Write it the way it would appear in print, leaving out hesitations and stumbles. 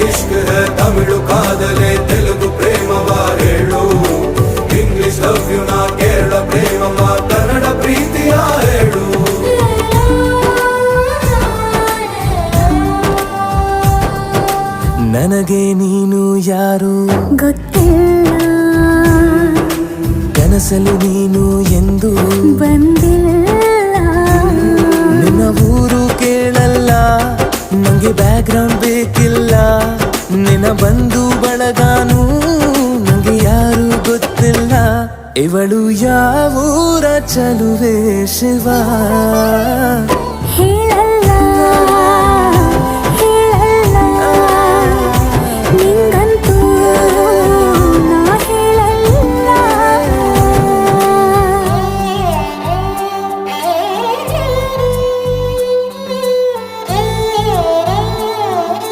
इश्क है तमिಳು ಕಾದಲೆ ತೆಲುಗು ಪ್ರೇಮವ ಹೇಳು ಇಂಗ್ಲಿಷ್ ಲವ್ ಯು ನಾ ಕೇರಳ ಪ್ರೇಮವ ಕನ್ನಡ ಪ್ರೀತಿಯ ಹೇಳು ನನಗೆ ನೀನು ಯಾರು ಗೊತ್ತಿಲ್ಲ ಕನಸಲು ನೀನು ಎಂದು ಬಂದಿಲ್ಲ ನಿನ್ನ ಊರು ಕೇಳಲ್ಲ ನಂಗೆ ಬ್ಯಾಕ್ಗ್ರೌಂಡ್ ಬೇಕಿಲ್ಲ ನಿನ್ನ ಬಂಧು ಬಳಗಾನು ನಂಗೆ ಯಾರು ಗೊತ್ತಿಲ್ಲ ಇವಳು ಯಾವೂರ ಚಲುವೆ ಶಿವ ಹೇ